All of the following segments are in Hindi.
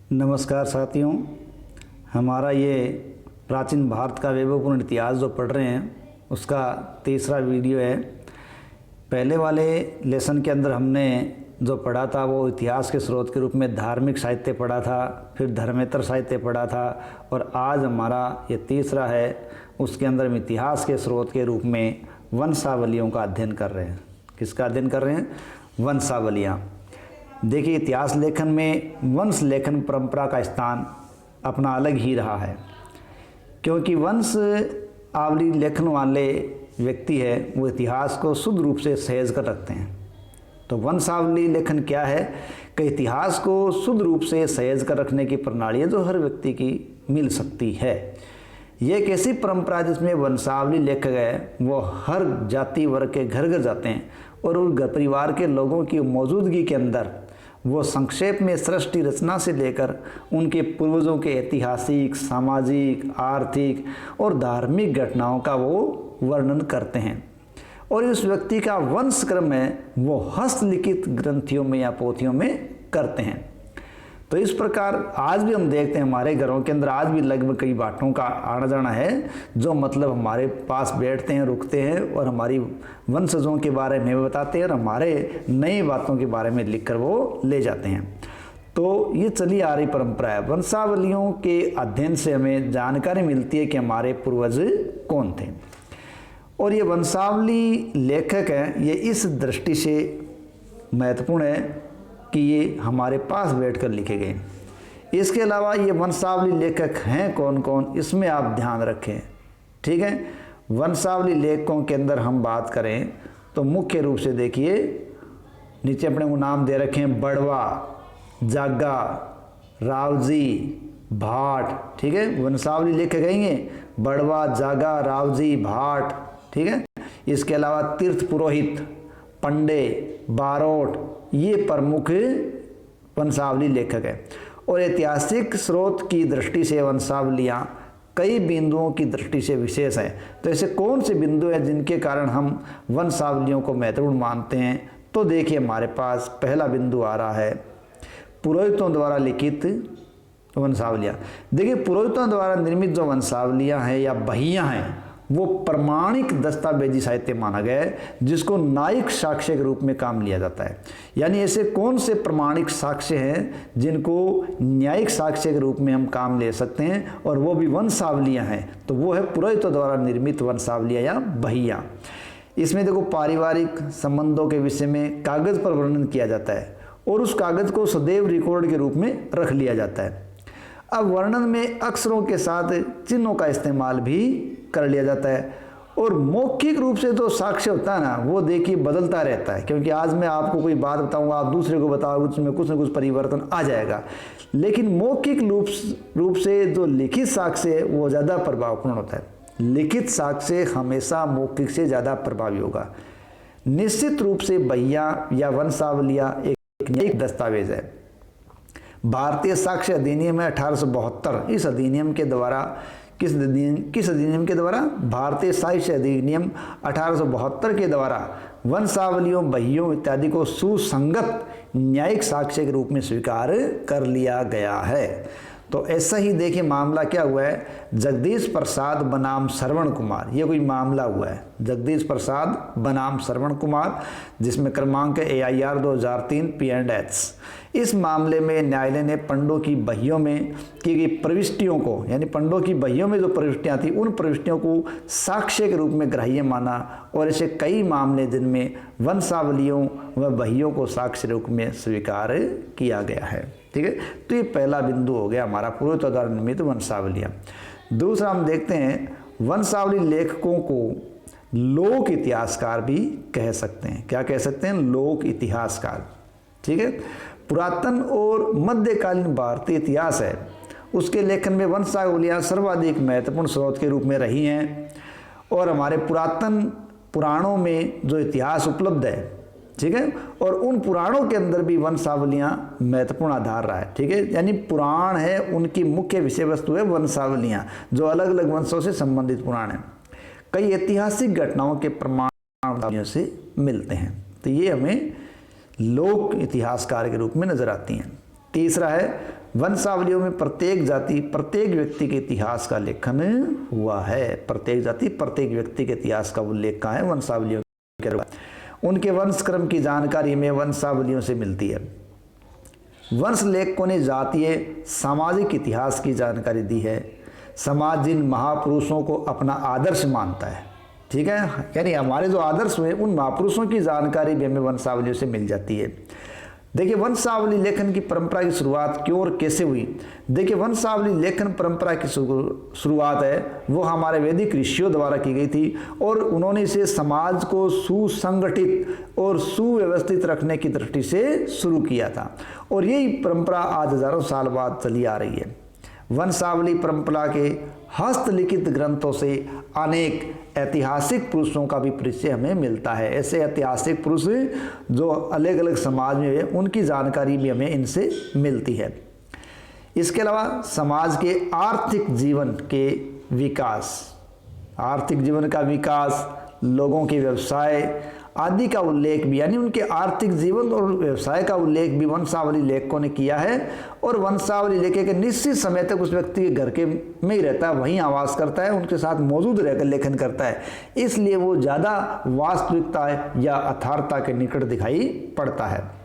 नमस्कार साथियों, हमारा ये प्राचीन भारत का वैभवपूर्ण इतिहास जो पढ़ रहे हैं उसका तीसरा वीडियो है। पहले वाले लेसन के अंदर हमने जो पढ़ा था वो इतिहास के स्रोत के रूप में धार्मिक साहित्य पढ़ा था, फिर धर्मेतर साहित्य पढ़ा था, और आज हमारा ये तीसरा है, उसके अंदर हम इतिहास के स्रोत के रूप में वंशावलियों का अध्ययन कर रहे हैं। किसका अध्ययन कर रहे हैं? वंशावलियाँ। देखिए, इतिहास लेखन में वंश लेखन परंपरा का स्थान अपना अलग ही रहा है, क्योंकि वंशावली लेखन वाले व्यक्ति है वो इतिहास को शुद्ध रूप से सहेज कर रखते हैं। तो वंशावली लेखन क्या है कि इतिहास को शुद्ध रूप से सहेज कर रखने की प्रणाली है जो हर व्यक्ति की मिल सकती है। ये एक ऐसी परंपरा जिसमें वंशावली लेखक है वो हर जाति वर्ग के घर घर जाते हैं और उन घर परिवार के लोगों की मौजूदगी के अंदर वो संक्षेप में सृष्टि रचना से लेकर उनके पूर्वजों के ऐतिहासिक, सामाजिक, आर्थिक और धार्मिक घटनाओं का वो वर्णन करते हैं। और इस व्यक्ति का वंश क्रम है वो हस्तलिखित ग्रंथियों में या पोथियों में करते हैं। तो इस प्रकार आज भी हम देखते हैं हमारे घरों के अंदर आज भी लगभग कई बातों का आना जाना है जो मतलब हमारे पास बैठते हैं, रुकते हैं और हमारी वंशजों के बारे में बताते हैं और हमारे नई बातों के बारे में लिखकर वो ले जाते हैं। तो ये चली आ रही परंपरा है। वंशावलियों के अध्ययन से हमें जानकारी मिलती है कि हमारे पूर्वज कौन थे। और ये वंशावली लेखक हैं, ये इस दृष्टि से महत्वपूर्ण है कि ये हमारे पास बैठकर लिखे गए। इसके अलावा ये वंशावली लेखक हैं कौन कौन, इसमें आप ध्यान रखें। ठीक है, वंशावली लेखकों के अंदर हम बात करें तो मुख्य रूप से देखिए, नीचे अपने को नाम दे रखे हैं बड़वा, जागा, रावजी, भाट। ठीक है, वंशावली लेखक कहेंगे बड़वा, जागा, रावजी, भाट। ठीक है, इसके अलावा तीर्थ पुरोहित, पंडे, बारोट, ये प्रमुख वंशावली लेखक है। और ऐतिहासिक स्रोत की दृष्टि से वंशावलियाँ कई बिंदुओं की दृष्टि से विशेष हैं। तो ऐसे कौन से बिंदु हैं जिनके कारण हम वंशावलियों को महत्वपूर्ण मानते हैं? तो देखिए, हमारे पास पहला बिंदु आ रहा है पुरोहितों द्वारा लिखित वंशावलियाँ। देखिए, पुरोहितों द्वारा निर्मित जो वंशावलियाँ हैं या बहियाँ हैं वो प्रमाणिक दस्तावेजी साहित्य माना गया है, जिसको न्यायिक साक्ष्य के रूप में काम लिया जाता है। यानी ऐसे कौन से प्रमाणिक साक्ष्य हैं जिनको न्यायिक साक्ष्य के रूप में हम काम ले सकते हैं, और वो भी वंशावलियाँ हैं। तो वो है पुरोहितों द्वारा निर्मित वंशावलियाँ या बहियाँ। इसमें देखो, पारिवारिक संबंधों के विषय में कागज़ पर वर्णन किया जाता है और उस कागज़ को सदैव रिकॉर्ड के रूप में रख लिया जाता है। अब वर्णन में अक्षरों के साथ चिन्हों का इस्तेमाल भी कर लिया जाता है। और मौखिक रूप से जो साक्ष्य होता है ना, वो देखिए बदलता रहता है, क्योंकि आज मैं आपको कोई बात बताऊंगा, आप दूसरे को बताओगे, उसमें कुछ न कुछ परिवर्तन आ जाएगा। लेकिन मौखिक रूप से जो लिखित साक्ष्य है वो ज़्यादा प्रभावपूर्ण होता है। लिखित साक्ष्य हमेशा मौखिक से ज़्यादा प्रभावी होगा। निश्चित रूप से बहियाँ या वंशावलियाँ एक न्यायिक दस्तावेज है। भारतीय साक्ष्य अधिनियम है 1872। इस अधिनियम के द्वारा किस अधिनियम के द्वारा? भारतीय साक्ष्य अधिनियम 1872 के द्वारा वंशावलियों, बहियों इत्यादि को सुसंगत न्यायिक साक्ष्य के रूप में स्वीकार कर लिया गया है। तो ऐसा ही देखिए मामला क्या हुआ है, जगदीश प्रसाद बनाम श्रवण कुमार, ये कोई मामला हुआ है। जगदीश प्रसाद बनाम श्रवण कुमार, जिसमें क्रमांक AIR 2003 P&H। इस मामले में न्यायालय ने पंडों की बहियों में की गई प्रविष्टियों को, यानी पंडों की बहियों में जो प्रविष्टियाँ थी उन प्रविष्टियों को साक्ष्य के रूप में ग्राह्य माना। और ऐसे कई मामले जिनमें वंशावलियों व बहियों को साक्ष्य रूप में स्वीकार किया गया है। ठीक है, तो ये पहला बिंदु हो गया हमारा पुरोहितों द्वारा निर्मित वंशावलियाँ। दूसरा हम देखते हैं, वंशावली लेखकों को लोक इतिहासकार भी कह सकते हैं। क्या कह सकते हैं? लोक इतिहासकार। ठीक है, पुरातन और मध्यकालीन भारतीय इतिहास है उसके लेखन में वंशावलियाँ सर्वाधिक महत्वपूर्ण स्रोत के रूप में रही हैं। और हमारे पुरातन पुराणों में जो इतिहास उपलब्ध है, ठीक है, और उन पुराणों के अंदर भी वंशावलियाँ महत्वपूर्ण आधार रहा है। ठीक है, यानी पुराण है उनकी मुख्य विषय वस्तु है वंशावलियाँ, जो अलग अलग वंशों से संबंधित पुराण है। कई ऐतिहासिक घटनाओं के प्रमाण से मिलते हैं। तो ये हमें लोक इतिहासकार के रूप में नजर आती हैं। तीसरा है वंशावलियों में प्रत्येक जाति प्रत्येक व्यक्ति के इतिहास का लेखन हुआ है। प्रत्येक जाति प्रत्येक व्यक्ति के इतिहास का उल्लेख कहाँ है? वंशावलियों के। उनके वंश क्रम की जानकारी में वंशावलियों से मिलती है। वंश लेखकों ने जातीय सामाजिक इतिहास की जानकारी दी है। समाज जिन महापुरुषों को अपना आदर्श मानता है, ठीक है, यानी हमारे जो आदर्श हुए उन महापुरुषों की जानकारी भी हमें वंशावलियों से मिल जाती है। देखिए वंशावली लेखन की परंपरा की शुरुआत क्यों और कैसे हुई? देखिए वंशावली लेखन परंपरा की शुरुआत है वो हमारे वैदिक ऋषियों द्वारा की गई थी और उन्होंने इसे समाज को सुसंगठित और सुव्यवस्थित रखने की दृष्टि से शुरू किया था और यही परंपरा आज हजारों साल बाद चली आ रही है। वंशावली परंपरा के हस्तलिखित ग्रंथों से अनेक ऐतिहासिक पुरुषों का भी परिचय हमें मिलता है। ऐसे ऐतिहासिक पुरुष जो अलग अलग समाज में है उनकी जानकारी भी हमें इनसे मिलती है। इसके अलावा समाज के आर्थिक जीवन के विकास, आर्थिक जीवन का विकास, लोगों के व्यवसाय आदि का उल्लेख भी, यानी उनके आर्थिक जीवन और व्यवसाय का उल्लेख भी वंशावली लेखकों ने किया है। और वंशावली लेखक के निश्चित समय तक उस व्यक्ति के घर के में ही रहता है, वहीं आवास करता है, उनके साथ मौजूद रहकर लेखन करता है, इसलिए वो ज़्यादा वास्तविकता या यथार्थता के निकट दिखाई पड़ता है।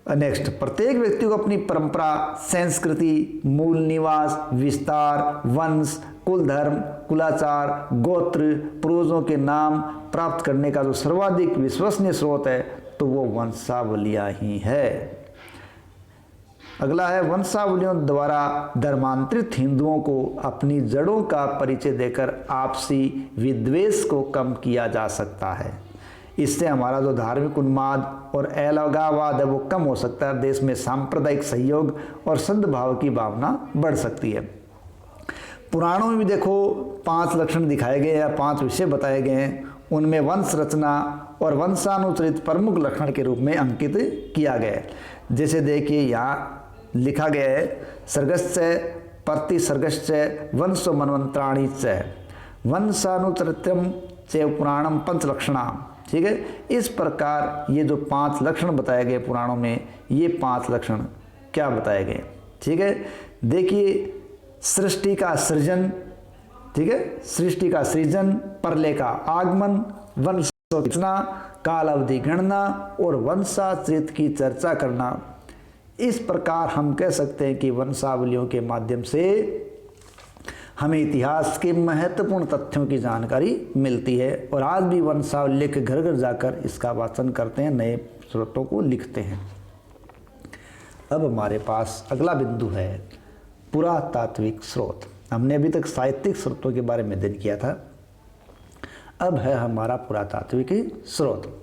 नेक्स्ट, प्रत्येक व्यक्ति को अपनी परंपरा, संस्कृति, मूल निवास, विस्तार, वंश, कुल धर्म, कुलाचार, गोत्र, पूर्वजों के नाम प्राप्त करने का जो सर्वाधिक विश्वसनीय स्रोत है तो वो वंशावलियां ही है। अगला है, वंशावलियों द्वारा धर्मांतरित हिंदुओं को अपनी जड़ों का परिचय देकर आपसी विद्वेष को कम किया जा सकता है। इससे हमारा जो धार्मिक उन्माद और अलगाववाद है वो कम हो सकता है। देश में सांप्रदायिक सहयोग और सद्भाव की भावना बढ़ सकती है। पुराणों में भी देखो 5 लक्षण दिखाए गए या 5 विषय बताए गए हैं, उनमें वंश रचना और वंशानुचरित प्रमुख लक्षण के रूप में अंकित किया गया है। जैसे देखिए यहाँ लिखा गया है, सर्गश्च प्रतिसर्गश्च वंशो मनवंत्राणी च वंशानुचरित्रम च पुराणम पंचलक्षणाम। ठीक है, इस प्रकार ये जो 5 लक्षण बताए गए पुराणों में, ये 5 लक्षण क्या बताए गए? ठीक है, देखिए सृष्टि का सृजन, ठीक है, सृष्टि का सृजन, प्रलय का आगमन, वंश रचना, काल अवधि गणना और वंशाचरित की चर्चा करना। इस प्रकार हम कह सकते हैं कि वंशावलियों के माध्यम से हमें इतिहास के महत्वपूर्ण तथ्यों की जानकारी मिलती है और आज भी वंशावली लेख घर घर जाकर इसका वाचन करते हैं, नए स्रोतों को लिखते हैं। अब हमारे पास अगला बिंदु है पुरातात्विक स्रोत। हमने अभी तक साहित्यिक स्रोतों के बारे में अध्ययन किया था, अब है हमारा पुरातात्विक स्रोत।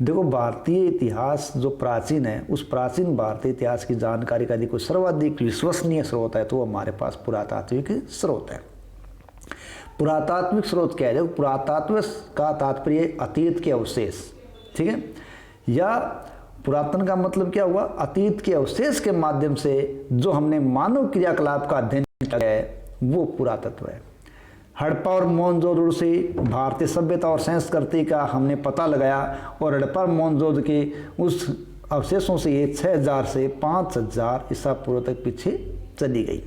देखो भारतीय इतिहास जो प्राचीन है, उस प्राचीन भारतीय इतिहास की जानकारी का यदि सर्वाधिक विश्वसनीय स्रोत है तो हमारे पास पुरातात्विक स्रोत है। पुरातात्विक स्रोत क्या है? देखो पुरातात्विक का तात्पर्य अतीत के अवशेष, ठीक है, या पुरातन का मतलब क्या हुआ? अतीत के अवशेष के माध्यम से जो हमने मानव क्रियाकलाप का अध्ययन किया है वो पुरातत्व है। हड़प्पा और मोहनजोदड़ो से भारतीय सभ्यता और संस्कृति का हमने पता लगाया और हड़प्पा मोहनजोदड़ो के उस अवशेषों से ये 6000 से 5000 ईसा पूर्व तक पीछे चली गई।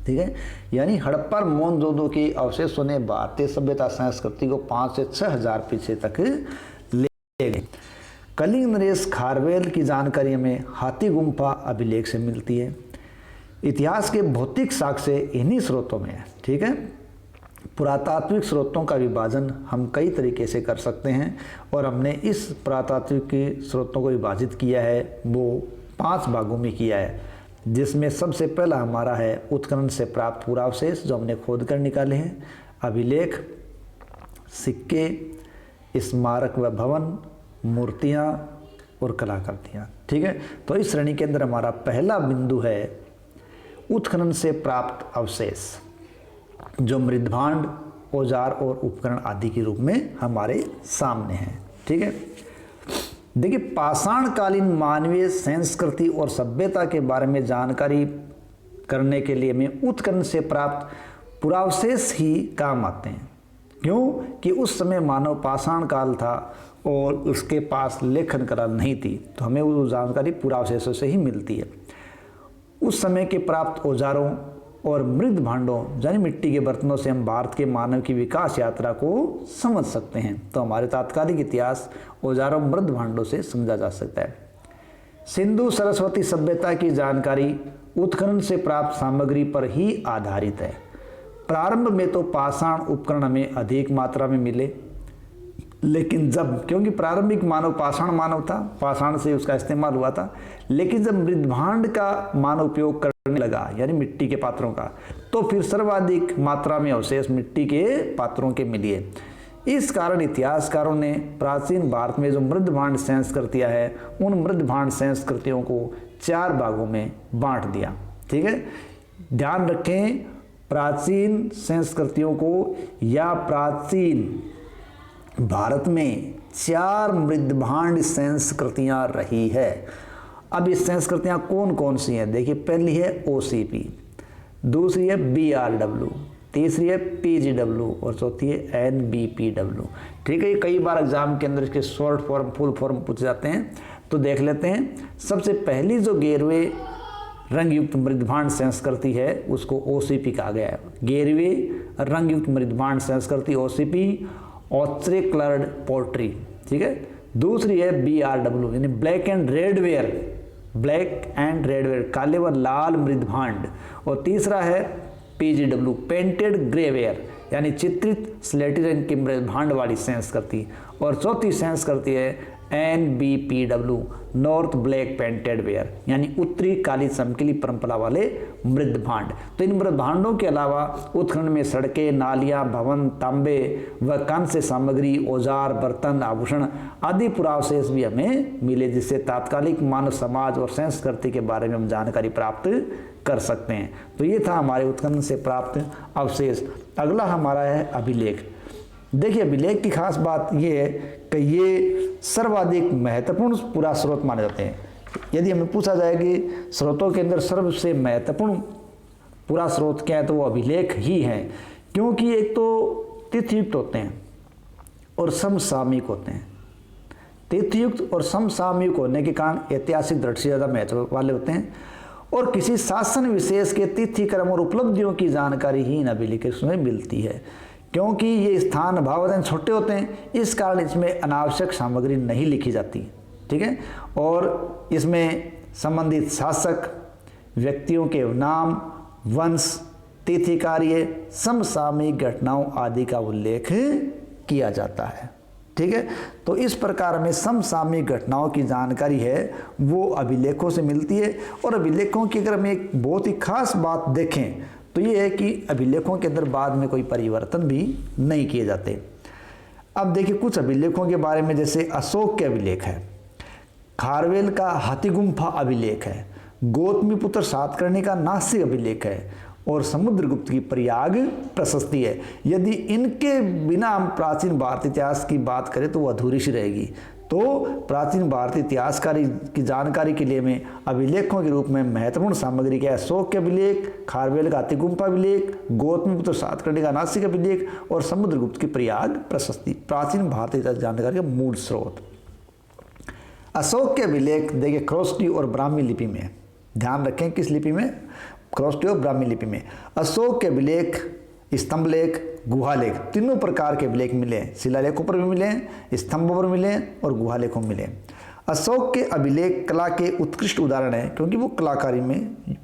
ठीक है, यानी हड़प्पा और मोहनजोदड़ो के अवशेषों ने भारतीय सभ्यता संस्कृति को 5 से 6000 पीछे तक ले गए। कलिंग नरेश खारवेल की जानकारी हमें हाथी गुम्फा अभिलेख से मिलती है। इतिहास के भौतिक साक्ष्य इन्हीं स्रोतों में है। ठीक है, पुरातात्विक स्रोतों का विभाजन हम कई तरीके से कर सकते हैं और हमने इस पुरातात्विक स्रोतों को विभाजित किया है वो 5 भागों में किया है, जिसमें सबसे पहला हमारा है उत्खनन से प्राप्त पुरावशेष जो हमने खोद कर निकाले हैं, अभिलेख, सिक्के, स्मारक व भवन, मूर्तियाँ और कलाकृतियाँ। ठीक है, तो इस श्रेणी के अंदर हमारा पहला बिंदु है उत्खनन से प्राप्त अवशेष जो मृदभांड, औजार और उपकरण आदि के रूप में हमारे सामने हैं। ठीक है, देखिए पाषाणकालीन मानवीय संस्कृति और सभ्यता के बारे में जानकारी करने के लिए हमें उत्खनन से प्राप्त पुरावशेष ही काम आते हैं। क्यों? कि उस समय मानव पाषाण काल था और उसके पास लेखन कला नहीं थी, तो हमें वो जानकारी पुरावशेषों से ही मिलती है। उस समय के प्राप्त औजारों और मृद भांडों यानी मिट्टी के बर्तनों से हम भारत के मानव की विकास यात्रा को समझ सकते हैं। तो हमारे तात्कालिक इतिहास औजारों मृद भांडों से समझा जा सकता है। सिंधु सरस्वती सभ्यता की जानकारी उत्खनन से प्राप्त सामग्री पर ही आधारित है। प्रारंभ में तो पाषाण उपकरण हमें अधिक मात्रा में मिले, लेकिन जब, क्योंकि प्रारंभिक मानव पाषाण मानव था, पाषाण से उसका इस्तेमाल हुआ था, लेकिन जब मृदभांड का मानव उपयोग करने लगा यानी मिट्टी के पात्रों का, तो फिर सर्वाधिक मात्रा में अवशेष मिट्टी के पात्रों के मिले। इस कारण इतिहासकारों ने प्राचीन भारत में जो मृदभांड संस्कृतियां है, उन मृदभांड संस्कृतियों को 4 भागों में बांट दिया। ठीक है, ध्यान रखें, प्राचीन संस्कृतियों को या प्राचीन भारत में 4 मृदभांड संस्कृतियां रही है। अब ये संस्कृतियां कौन कौन सी हैं? देखिए, पहली है OCP, दूसरी है BRW, तीसरी है PGW और चौथी है NBPW। ठीक है, ये कई बार एग्जाम के अंदर इसके शॉर्ट फॉर्म फुल फॉर्म पूछे जाते हैं, तो देख लेते हैं। सबसे पहली जो गेरवे रंगयुक्त मृदभांड संस्कृति है उसको OCP कहा गया है। गेरवे रंगयुक्त मृदभांड संस्कृति OCP, ऑस्ट्रेक्लर्ड पोट्री। ठीक है, दूसरी है BRW यानी black and red ware, black and red ware, काले व लाल मृदभांड। और तीसरा है PGW पेंटेड ग्रेवेयर यानी चित्रित स्लेटी रंग की मृदभांड वाली संस्कृति। और चौथी संस्कृति है NBPW north black painted ware यानी उत्तरी काली चमकीली परंपरा वाले मृदभांड। तो इन मृदभांडों के अलावा उत्खनन में सड़कें, नालियां, भवन, तांबे व कांस्य सामग्री, औजार, बर्तन, आभूषण आदि पुरावशेष भी हमें मिले, जिससे तात्कालिक मानव समाज और संस्कृति के बारे में हम जानकारी प्राप्त कर सकते हैं। तो ये था हमारे उत्खनन से प्राप्त अवशेष। अगला हमारा है अभिलेख। देखिए, अभिलेख की खास बात यह है कि ये सर्वाधिक महत्वपूर्ण पुरा स्रोत माने जाते हैं। यदि हमें पूछा जाए कि स्रोतों के अंदर सबसे महत्वपूर्ण पुरा स्रोत क्या है, तो वो अभिलेख ही है, क्योंकि एक तो तिथियुक्त होते हैं और समसामयिक होते हैं। तिथियुक्त और समसामयिक होने के कारण ऐतिहासिक दृष्टि से ज़्यादा महत्व वाले होते हैं और किसी शासन विशेष के तिथि, क्रम और उपलब्धियों की जानकारी ही इन अभिलेखों में मिलती है। क्योंकि ये स्थान भावतः छोटे होते हैं, इस कारण इसमें अनावश्यक सामग्री नहीं लिखी जाती। ठीक है, और इसमें संबंधित शासक, व्यक्तियों के नाम, वंश, तिथि, कार्य, समसामयिक घटनाओं आदि का उल्लेख किया जाता है। ठीक है, तो इस प्रकार में समसामयिक घटनाओं की जानकारी है वो अभिलेखों से मिलती है। और अभिलेखों की अगर हम एक बहुत ही खास बात देखें तो ये है कि अभिलेखों के अंदर बाद में कोई परिवर्तन भी नहीं किए जाते। अब देखिए कुछ अभिलेखों के बारे में, जैसे अशोक के अभिलेख है, खारवेल का हाथीगुम्फा अभिलेख है, गौतमीपुत्र सातकर्णी का नासिक अभिलेख है और समुद्रगुप्त की प्रयाग प्रशस्ति है। यदि इनके बिना हम प्राचीन भारतीय इतिहास की बात करें तो वो अधूरी सी रहेगी। तो प्राचीन भारतीय इतिहासकारी की जानकारी के लिए मैं अभिलेखों के रूप में महत्वपूर्ण सामग्री क्या है, अशोक के अभिलेख, खारवेल का हाथीगुम्फा अभिलेख, गौतमीपुत्र सातकर्णी का नासिक अभिलेख और समुद्रगुप्त की प्रयाग प्रशस्ति प्राचीन भारतीय इतिहास जानकारी का मूल स्रोत। अशोक के अभिलेख देखिए ख्रोष्टी और ब्राह्मी लिपि में, ध्यान रखें किस लिपि में, ख्रोष्टी और ब्राह्मी लिपि में। अशोक के अभिलेख, स्तंभलेख, गुहालेख तीनों प्रकार के अभिलेख मिले, शिलालेखों पर भी मिले, स्तंभों पर मिले और गुहालेखों में मिले। अशोक के अभिलेख कला के उत्कृष्ट उदाहरण है क्योंकि वो कलाकारी में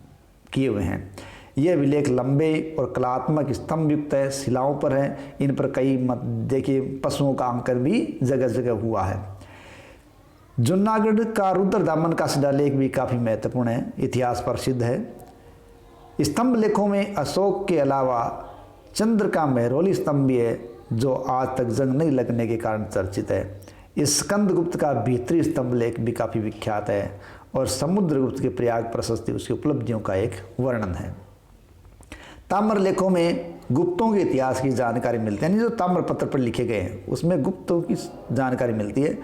किए हुए हैं। ये अभिलेख लंबे और कलात्मक स्तंभ युक्त है, शिलाओं पर है, इन पर कई देखिए पशुओं का अंकन भी जगह जगह हुआ है। जूनागढ़ का रुद्रदामन का शिलालेख भी काफ़ी महत्वपूर्ण है, इतिहास प्रसिद्ध है। स्तंभ लेखों में अशोक के अलावा चंद्र का मेहरौली स्तंभ भी है जो आज तक जंग नहीं लगने के कारण चर्चित है। स्कंदगुप्त का भीतरी स्तंभ लेख भी काफ़ी विख्यात है और समुद्रगुप्त के प्रयाग प्रशस्ति उसकी उपलब्धियों का एक वर्णन है। ताम्र लेखों में गुप्तों के इतिहास की जानकारी मिलती है, यानी जो ताम्रपत्र पर लिखे गए हैं उसमें गुप्तों की जानकारी मिलती है।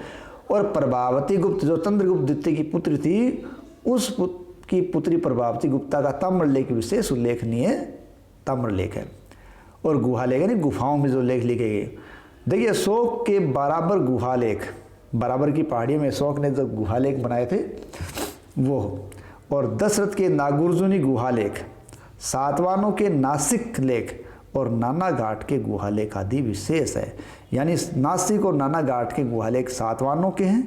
और प्रभावती गुप्त जो चंद्रगुप्त द्वितीय की पुत्री थी, उस की पुत्री प्रभावती गुप्ता का ताम्रलेख विशेष उल्लेखनीय ताम्रलेख है। और गुहालेख यानी गुफाओं में जो लेख लिखे गए, देखिए अशोक के बराबर गुहालेख, बराबर की पहाड़ियों में अशोक ने जो गुहालेख बनाए थे वो, और दशरथ के नागार्जुनी गुहा लेख, सातवाहनों के नासिक लेख और नाना घाट के गुहा लेख आदि विशेष है। यानी नासिक और नाना घाट के गुहा लेख सातवाहनों के हैं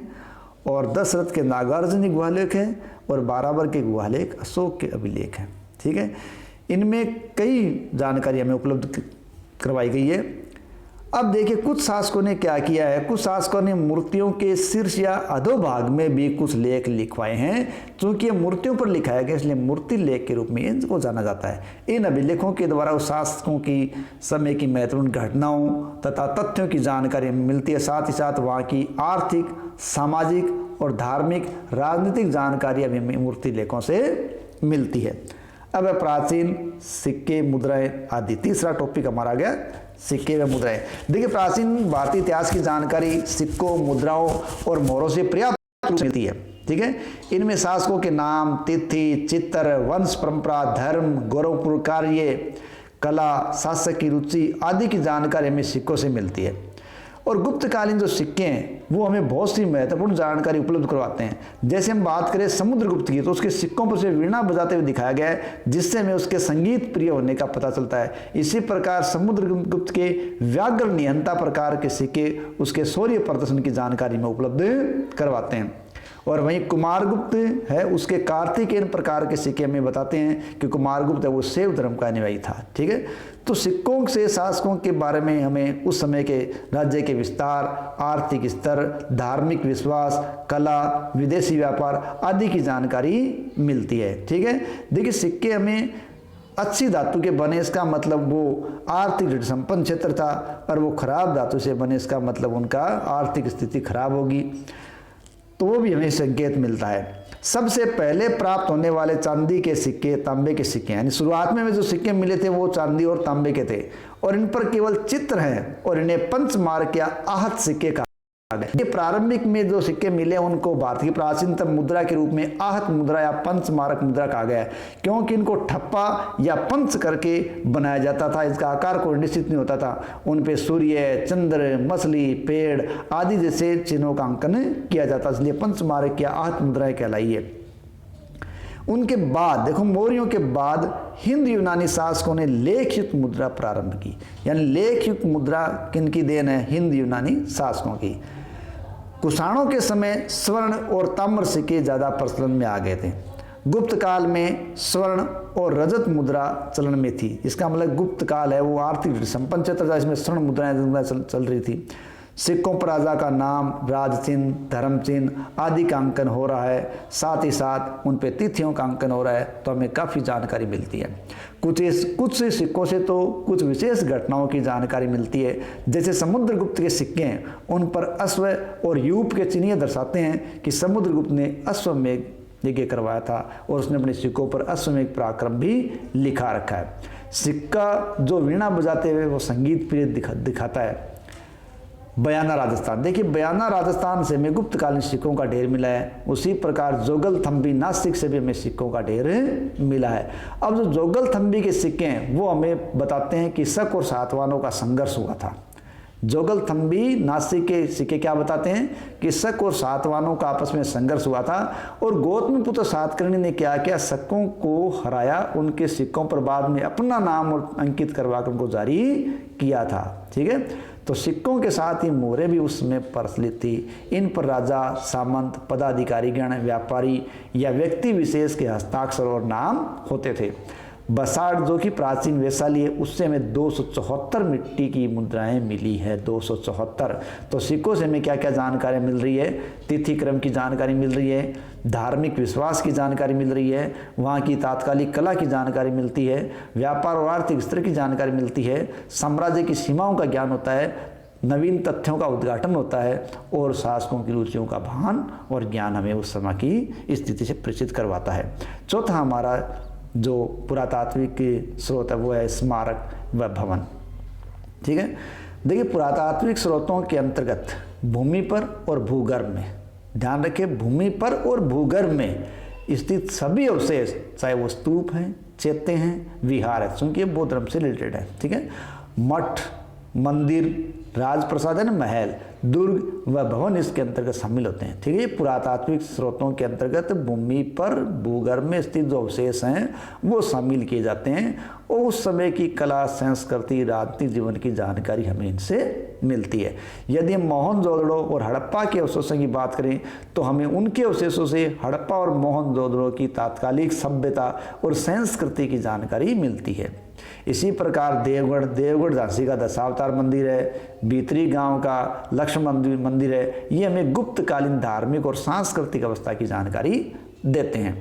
और दशरथ के नागार्जुनी गुहा लेख है और बाराबर के गुहा लेख अशोक के अभिलेख हैं। ठीक है, इनमें कई जानकारी हमें उपलब्ध करवाई गई है। अब देखिए कुछ शासकों ने क्या किया है, कुछ शासकों ने मूर्तियों के शीर्ष या अधोभाग में भी कुछ लेख लिखवाए हैं। क्योंकि ये मूर्तियों पर लिखाया गया इसलिए मूर्ति लेख के रूप में इनको जाना जाता है। इन अभिलेखों के द्वारा उस शासकों की समय की महत्वपूर्ण घटनाओं तथा तथ्यों की जानकारी मिलती है। साथ ही साथ वहाँ की आर्थिक, सामाजिक और धार्मिक, राजनीतिक जानकारी अभी मूर्ति लेखों से मिलती है। अब प्राचीन सिक्के, मुद्राएं आदि, तीसरा टॉपिक हमारा आ गया सिक्के व मुद्राएं। देखिए प्राचीन भारतीय इतिहास की जानकारी सिक्कों, मुद्राओं और मोहरों से पर्याप्त रूप से मिलती है। ठीक है, इनमें शासकों के नाम, तिथि, चित्र, वंश परंपरा, धर्म, गौरवपूर्ण कार्य, कला, शासक की रुचि आदि की जानकारी हमें सिक्कों से मिलती है। और गुप्तकालीन जो सिक्के हैं वो हमें बहुत सी महत्वपूर्ण जानकारी उपलब्ध करवाते हैं। जैसे हम बात करें समुद्रगुप्त की, तो उसके सिक्कों पर से वीणा बजाते हुए दिखाया गया है, जिससे हमें उसके संगीत प्रिय होने का पता चलता है। इसी प्रकार समुद्रगुप्त के व्याघ्र निहंता प्रकार के सिक्के उसके शौर्य प्रदर्शन की जानकारी में उपलब्ध करवाते हैं। और वहीं कुमारगुप्त है, उसके कार्तिकेयन प्रकार के सिक्के हमें बताते हैं कि कुमारगुप्त है वो शैव धर्म का अनुयायी था। ठीक है, तो सिक्कों से शासकों के बारे में हमें उस समय के राज्य के विस्तार, आर्थिक स्तर, धार्मिक विश्वास, कला, विदेशी व्यापार आदि की जानकारी मिलती है। ठीक है, देखिए सिक्के हमें अच्छी धातु के बने, इसका मतलब वो आर्थिक दृढ़ संपन्न क्षेत्र था, और वो खराब धातु से बने, इसका मतलब उनका आर्थिक स्थिति खराब होगी, तो वो भी हमें संकेत मिलता है। सबसे पहले प्राप्त होने वाले चांदी के सिक्के, तांबे के सिक्के, यानी शुरुआत में जो सिक्के मिले थे वो चांदी और तांबे के थे, और इन पर केवल चित्र हैं और इन्हें पंचमार्क या आहत सिक्के कहा गया। ये प्रारंभिक में जो सिक्के मिले उनको भारतीय प्राचीनतम मुद्रा के रूप में आहत मुद्रा या पंचमार्क मुद्रा कहा गया है, क्योंकि इनको ठप्पा या पंच करके बनाया जाता था। इसका आकार कोई निश्चित नहीं होता था। उन पे सूर्य, चंद्र, मछली, पेड़ आदि जैसे चिन्हों का अंकन किया जाता, इसलिए पंचमार्क या आहत मुद्राएं कहलाई है। उनके बाद देखो मौर्यों के बाद हिंद यूनानी शासकों ने लेखयुक्त मुद्रा प्रारंभ की। यानी लेखयुक्त मुद्रा किनकी देन है? हिंद यूनानी शासकों की। कुषाणों के समय स्वर्ण और ताम्र सिक्के ज़्यादा प्रचलन में आ गए थे। गुप्त काल में स्वर्ण और रजत मुद्रा चलन में थी। इसका मतलब गुप्त काल है वो आर्थिक संपन्न क्षेत्र था, इसमें स्वर्ण मुद्राएं चल रही थी। सिक्कों पर राजा का नाम, राज चिन्ह, धर्म चिन्ह आदि का अंकन हो रहा है, साथ ही साथ उन पे तिथियों का अंकन हो रहा है, तो हमें काफ़ी जानकारी मिलती है। कुछ सिक्कों से तो कुछ विशेष घटनाओं की जानकारी मिलती है। जैसे समुद्रगुप्त के सिक्के हैं, उन पर अश्व और यूप के चिन्ह दर्शाते हैं कि समुद्रगुप्त ने अश्वमेघ यज्ञ करवाया था, और उसने अपने सिक्कों पर अश्वमेघ पराक्रम भी लिखा रखा है। सिक्का जो वीणा बजाते हुए वो संगीत प्रिय दिखाता है। बयाना राजस्थान, देखिए बयाना राजस्थान से हमें गुप्तकालीन सिक्कों का ढेर मिला है। उसी प्रकार जोगलथम्बी नासिक से भी हमें सिक्कों का ढेर मिला है। अब जो जोगलथम्बी के सिक्के हैं वो हमें बताते हैं कि शक और सातवाहनों का संघर्ष हुआ था। जोगलथम्बी नासिक के सिक्के क्या बताते हैं कि शक और सातवाहनों का आपस में संघर्ष हुआ था, और गौतमीपुत्र सातकर्णी ने क्या किया, शकों को हराया, उनके सिक्कों पर बाद में अपना नाम और अंकित करवाकर उनको जारी किया था। ठीक है, तो सिक्कों के साथ ही मोहरें भी उसमें प्रचलित थी। इन पर राजा, सामंत, पदाधिकारीगण, व्यापारी या व्यक्ति विशेष के हस्ताक्षर और नाम होते थे। बसाड़ जो कि प्राचीन वैशाली है, उससे हमें 274 मिट्टी की मुद्राएं मिली है, 274। तो सिक्कों से हमें क्या क्या जानकारी मिल रही है? तिथि क्रम की जानकारी मिल रही है, धार्मिक विश्वास की जानकारी मिल रही है, वहाँ की तात्कालिक कला की जानकारी मिलती है, व्यापार और आर्थिक स्तर की जानकारी मिलती है, साम्राज्य की सीमाओं का ज्ञान होता है, नवीन तथ्यों का उद्घाटन होता है, और शासकों की रुचियों का भान और ज्ञान हमें उस समय की स्थिति से परिचित करवाता है। चौथा हमारा जो पुरातात्विक स्रोत है वो है स्मारक व भवन। ठीक है, देखिए पुरातात्विक स्रोतों के अंतर्गत भूमि पर और भूगर्भ में, ध्यान रखें भूमि पर और भूगर्भ में स्थित सभी अवशेष, चाहे वो स्तूप हैं, चैत्य हैं, विहार है, क्योंकि ये बौद्ध धर्म से रिलेटेड है। ठीक है, मठ, मंदिर, राजप्रसाद है ना, महल, दुर्ग व भवन इसके अंतर्गत शामिल होते हैं। ठीक है, ये पुरातात्विक स्रोतों के अंतर्गत भूमि पर भूगर्भ में स्थित जो अवशेष हैं वो शामिल किए जाते हैं और उस समय की कला, संस्कृति, राजनीतिक जीवन की जानकारी हमें इनसे मिलती है। यदि हम मोहनजोदड़ो और हड़प्पा के अवशेषों की बात करें तो हमें उनके अवशेषों से हड़प्पा और मोहनजोदड़ो की तात्कालिक सभ्यता और संस्कृति की जानकारी मिलती है। इसी प्रकार देवगढ़ झांसी का दशावतार मंदिर है, भीतरी गांव का लक्ष्मण मंदिर है, ये हमें गुप्तकालीन धार्मिक और सांस्कृतिक अवस्था की जानकारी देते हैं।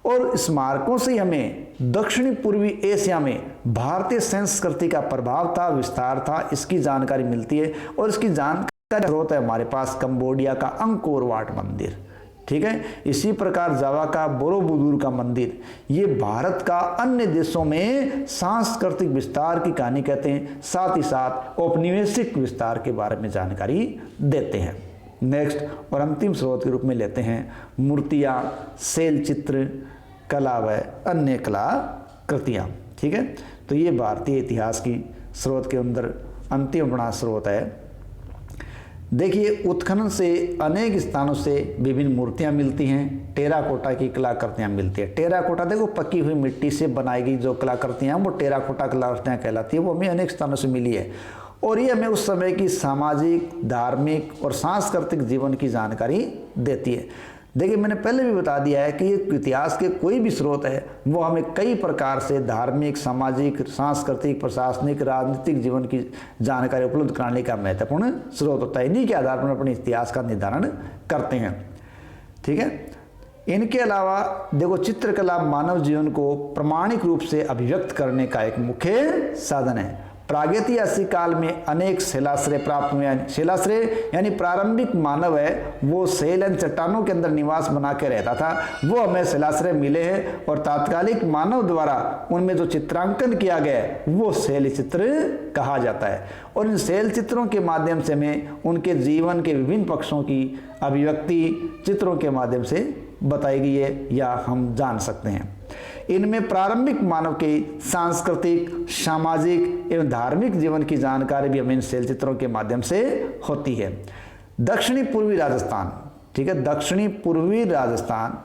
और स्मारकों से हमें दक्षिणी पूर्वी एशिया में भारतीय संस्कृति का प्रभाव था, विस्तार था, इसकी जानकारी मिलती है। और इसकी जानकारी स्रोत है हमारे पास कंबोडिया का अंकोर वाट मंदिर। ठीक है, इसी प्रकार जावा का बोरोबुदुर का मंदिर, ये भारत का अन्य देशों में सांस्कृतिक विस्तार की कहानी कहते हैं, साथ ही साथ औपनिवेशिक विस्तार के बारे में जानकारी देते हैं। नेक्स्ट और अंतिम स्रोत के रूप में लेते हैं मूर्तियाँ, शैल चित्र, कला व अन्य कला कृतियाँ। ठीक है, तो ये भारतीय इतिहास की स्रोत के अंदर अंतिम बड़ा स्रोत है। देखिए, उत्खनन से अनेक स्थानों से विभिन्न मूर्तियां मिलती हैं, टेराकोटा की कलाकृतियां मिलती है। टेराकोटा देखो, पकी हुई मिट्टी से बनाई गई जो कलाकृतियां वो टेराकोटा कलाकृतियां कहलाती है, वो हमें अनेक स्थानों से मिली है। और ये हमें उस समय की सामाजिक, धार्मिक और सांस्कृतिक जीवन की जानकारी देती है। देखिए, मैंने पहले भी बता दिया है कि इतिहास के कोई भी स्रोत है वो हमें कई प्रकार से धार्मिक, सामाजिक, सांस्कृतिक, प्रशासनिक, राजनीतिक जीवन की जानकारी उपलब्ध कराने का महत्वपूर्ण स्रोत होता है। इन्हीं के आधार पर अपने इतिहास का निर्धारण करते हैं। ठीक है, इनके अलावा देखो, चित्रकला मानव जीवन को प्रामाणिक रूप से अभिव्यक्त करने का एक मुख्य साधन है। प्रागैतिहासिक काल में अनेक शैलाश्रय प्राप्त हुए हैं। शैलाश्रय यानी प्रारंभिक मानव है वो शैल एवं चट्टानों के अंदर निवास बना के रहता था, वो हमें शैलाश्रय मिले हैं। और तात्कालिक मानव द्वारा उनमें जो चित्रांकन किया गया है वो शैल चित्र कहा जाता है। और इन शैल चित्रों के माध्यम से हमें उनके जीवन के विभिन्न पक्षों की अभिव्यक्ति चित्रों के माध्यम से बताई गई है या हम जान सकते हैं। इनमें प्रारंभिक मानव के सांस्कृतिक, सामाजिक एवं धार्मिक जीवन की जानकारी भी हमें इन शैल चित्रों के माध्यम से होती है। दक्षिणी पूर्वी राजस्थान, ठीक है, दक्षिणी पूर्वी राजस्थान,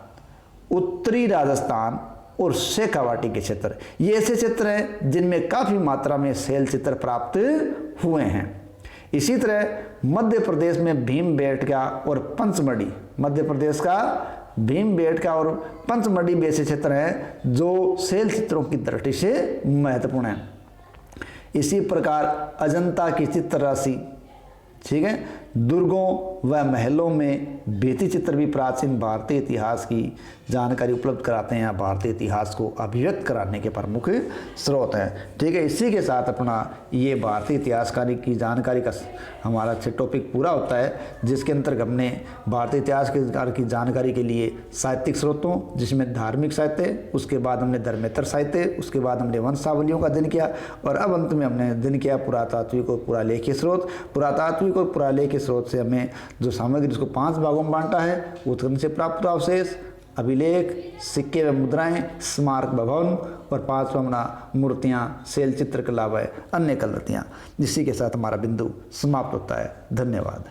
उत्तरी राजस्थान और शेखावाटी के क्षेत्र, ये ऐसे क्षेत्र हैं जिनमें काफी मात्रा में शैल चित्र प्राप्त हुए हैं। इसी तरह मध्य प्रदेश में भीमबेटका और पंचमढ़ी, मध्य प्रदेश का भीमबेटका और पंचमढ़ी भी ऐसे क्षेत्र हैं जो शैल चित्रों की दृष्टि से महत्वपूर्ण है। इसी प्रकार अजंता की चित्र राशि, ठीक है, दुर्गों व महलों में भित्ति चित्र भी प्राचीन भारतीय इतिहास की जानकारी उपलब्ध कराते हैं, भारतीय इतिहास को अभिव्यक्त कराने के प्रमुख स्रोत हैं। ठीक है, इसी के साथ अपना ये भारतीय इतिहासकारी की जानकारी का हमारा टॉपिक पूरा होता है, जिसके अंतर्गत हमने भारतीय इतिहास की जानकारी के लिए साहित्यिक स्रोतों, जिसमें धार्मिक साहित्य, उसके बाद हमने धर्मेतर साहित्य, उसके बाद हमने वंशावलियों का अध्ययन किया और अब अंत में हमने अध्ययन किया पुरातात्विक और पुरालेखीय स्रोत। पुरातात्विक और पुरालेखीय स्रोत से हमें जो सामग्री जिसको 5 भागों में बांटा है, उत्खनन से प्राप्त अवशेष, अभिलेख, सिक्के व मुद्राएं, स्मारक भवन और 5वां अपना मूर्तियाँ, शैल चित्रकला व अन्य कलाकृतियाँ। इसी के साथ हमारा बिंदु समाप्त होता है। धन्यवाद।